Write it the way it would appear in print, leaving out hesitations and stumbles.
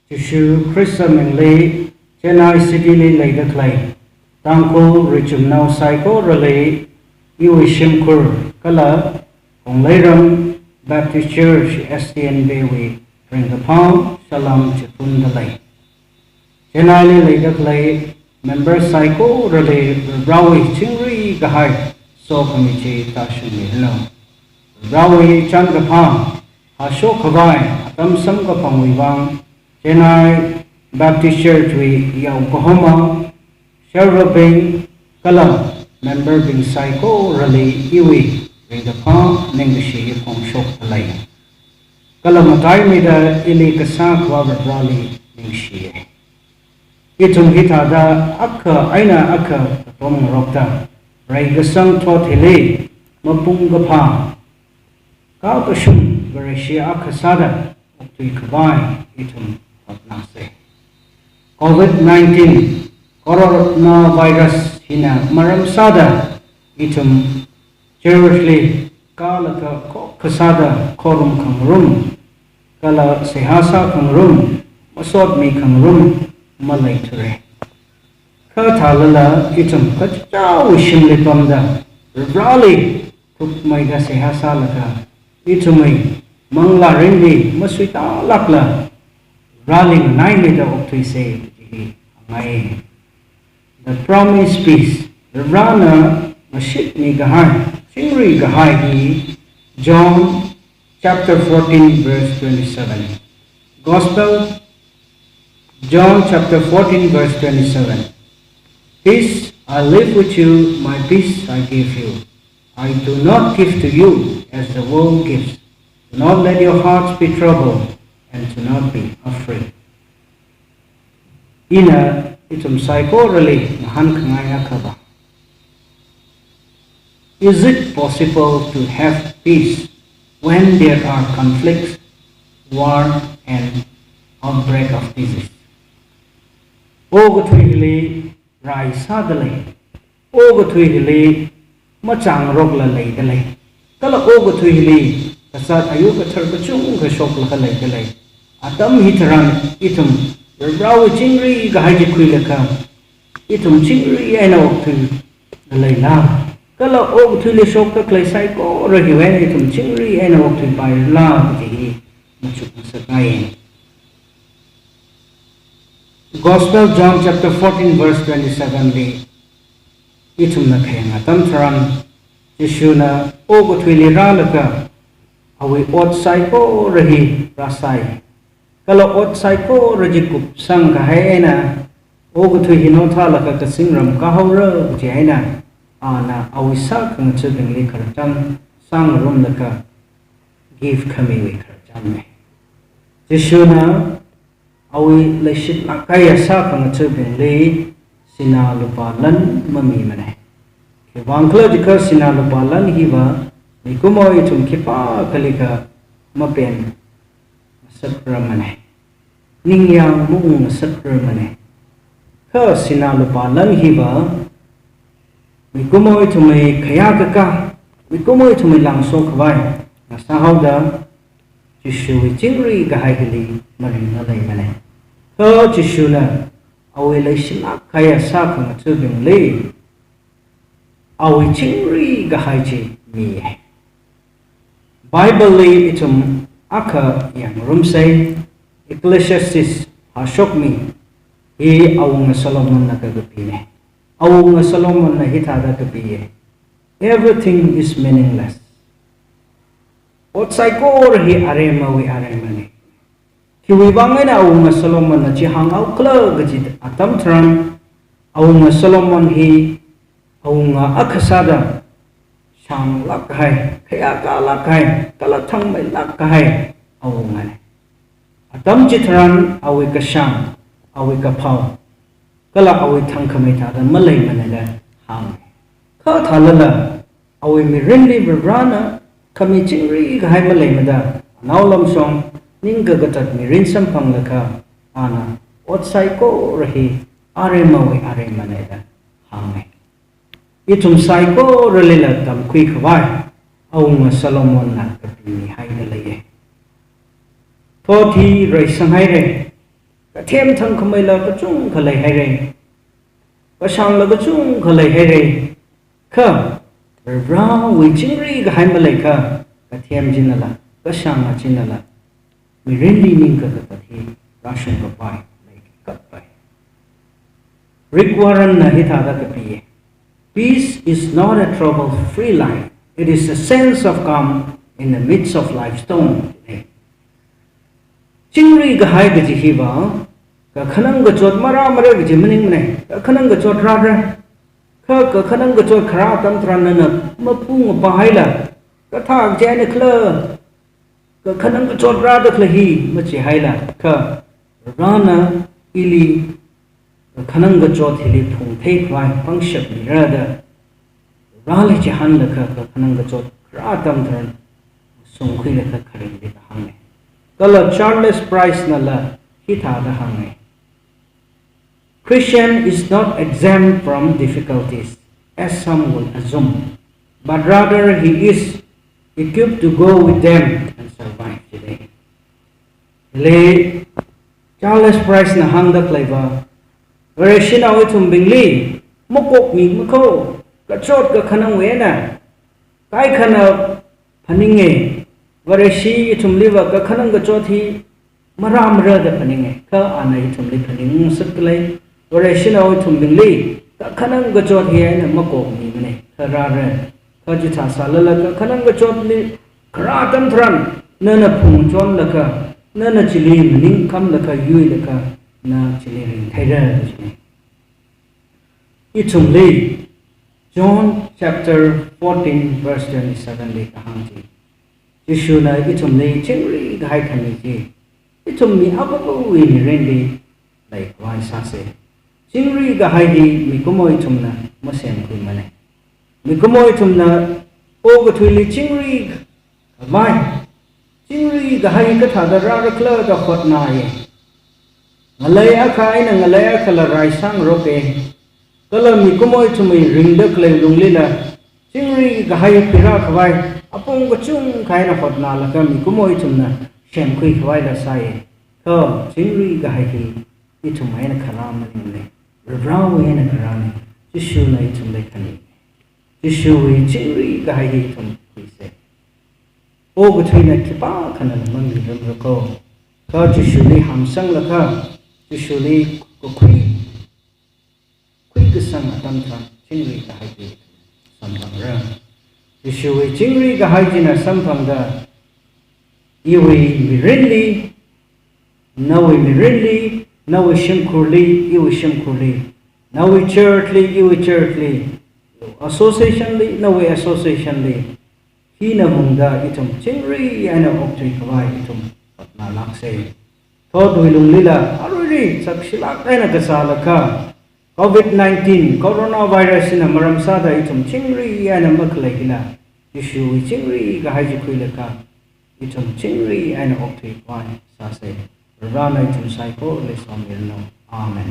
Tishu Christam Lay, Chennai City Lay the Clay, Tangkhul Richumnao Psycho Relay, Shimkur Kala, Khongleiram Baptist Church, STN Bayway, Bring the Palm, Salam Chipun the Lay. Chennai Lay the Clay, Member Psycho Relay, Rawi Chingri Gahai, So Committee Tashin Milno. Rawi Chandapam, Ashok Havai, Atam Samgapang Wivang, Chennai Baptist Church, Yokohama, Sherva Bing, Kala, Member Bing Psycho Relay, Iwi, Bring the Palm, Nengashi, Pong Shok the Lay. Kala Matai Mida, Ili Kasak, Robert Raleigh, Ningshi. Itum hitada akka aina akka tom rokta raigasang thot hele mapung gapha ka kashum garashi akka sada tui khabai itum hotnase COVID-19 coronavirus hina maram sada itum cherishli kalaka khasada khorum khangrum kala sehasa khangrum masod mi khangrum Malay Ture. Kathalala itum kacha wishim lipamda. Raleigh took my gaseha salaka. Itumay mangla rendi maswita lakla. Raleigh naimida optui say angay. The promised peace. The rana mashit ni gahai. Singri gahai John chapter 14 verse 27. Gospel John chapter 14 verse 27. Peace I live with you, my peace I give you. I do not give to you as the world gives. Do not let your hearts be troubled and do not be afraid. Ina itum psycho rally nahan kangaya kaba. Is it possible to have peace when there are conflicts, war and outbreak of disease? Ogatwili Rai Sadale, Ogatwili Machang Rogla Lay, Kala Ogatwili, Kasat Ayuka Turbachung, Shokla Lay, Atam Hitaran, Itum, Rawi Chingri, Gahaji Quilaka, Itum Chingri, and Oktu, the Layla, Kala Ogatwili Shoka Clay Psycho, or Itum Chingri, and Oktu by La, the Machukasakai. Gospel John chapter 14 verse 27 li itum na kaya tam tharam Yeshuna ogothwili ralaka awi ot psycho rahi rasai kala ot psycho rajikup sang kahena ogothwi hino thalaka ka singram ka hawra jaina ana awi sa kang chubing li khartam sang rom laka give kami wi khartam Yeshuna Awi leshit nakaya sa kang chubing li sinalupalan mami mane. Kibangkla jika sinalupalan hiba mikumo itum kipa kalika mapen masakra mane. Ningyang mung masakra mane. Ka sinalupalan hiba mikumo itumay kaya kaka mikumo itumay langso kawai nasahawda Jishuwi Chingri Gahagili Marina Laymane. Ho Jishuna Awi Lashina Kaya Sakang Tubing Lee Awi Chingri Gahaji Mi Bible Lee Itum Aka Yang Rumsay Ecclesiastes Hashokmi He Awung Solomon Nakagapine Awung Solomon Nahitada Kapiye. Everything is meaningless. What psycho he arema we aremani. Kiwibangin awung Solomon na jihang au kla gajid atam tram awung Solomon he awung akasada shang lakai kaya ka lakai kalatang may lakai awungan. Atam jitran awi kashang awi kapaw kala awi tangkamita dan malay manila hang. Ka thalala awi mirindi berana kami Chingri Gahai Malay Mada, Naulam Song, Ningagat Mirin Sampang Laka, Ana, Ot Psycho Rahi, Aremawi Aremaneda, Hame. Itum Psycho Relila Tam Quick Vai, Aung Solomon Nakapini Haidalaye. Toti Ray Sanghaire, cái thêm thằng không mấy là cái chung cái lấy hay rồi cái sang là cái chung cái lấy hay rồi khờ ra vì chính ri cái hai mà lấy khờ cái thêm chính là cái sang là chính là mình really need cái thì ration cái bài lấy cái bài requirement là hết thà cái gì peace is not a trouble-free life. It is a sense of calm in the midst of life storm. Chingri gahai gaji hiba, ka khanang gachot mara mara gaji maning mane, ka khanang gachot rara, ka khanang gachot khara tam tranana, mapung bahai la, ka thang jane kla, ka khanang gachot rada klahi, machi hai la, ka rana ili, ka khanang gachot hili phung thei khwai, pangshap ni rada, rali jahan la ka khanang gachot khara tam tran, sung khui la ka kharing di ka hang. Kalau Charles Price nala kita ada hangai. Christian is not exempt from difficulties, as some will assume, but rather he is equipped to go with them and survive today. Le Charles Price na hangda klaiba. Vereshin awi tumbingli mokok mi mako kachot ka khanang wena kai khana phaninge. Vareshi tumliva ka khanang ga chothi maram ra da paninge ka anai tumli phaning saklai vareshi na tumbingli ka khanang ga chothi ai na makok ni mane khara ra ka jitha salala ka khanang ga chothi khara tam thran na phung chon la ka na chili maning kam la ka yui la ka na chili ring thai ra ni itumli John chapter 14 verse 27 le kahang ji Yeshu na itum ni chingri gai khani ji itum mi ababu wi ni rendi lai kwai sa se chingri gai ji mi komo itum na mo sem khu mane mi komo itum na o ga thuli chingri mai chingri gai ka tha da ra ra kla da khot na ye ngalai a khai na ngalai a kala rai sang ro ke kala mi komo itum mi ring da kle lungli la chingri gai pira khwai apong gachung khai na phot na la ka mi kumoi chumna shem khui khwai la sai ko chingri ga hai ki itum mai na kharam ni le raw we na kharam jishu na itum le khani jishu we chingri ga hai ki itum khui se o ga thui na kipa khana mang ni ram ko ka jishu ni ham sang la ka jishu ni ko khui ga sang tam tha chingri ga hai ki sam ra Yeshu we chingri ga haijina samphangda iwi mirili nawi mirili nawi shimkurli iwi shimkurli nawi churchli associationli nawi associationli hina hungda itum chingri ana oktri kawai itum patna lakse thod wilung lila aruri sakshilak ana kasalaka COVID-19 coronavirus in maram sada itum chingri ana maklagila issue chingri ga haji khuilaka itum chingri ana oktri kwai sa se rana itum sai ko le somir no amen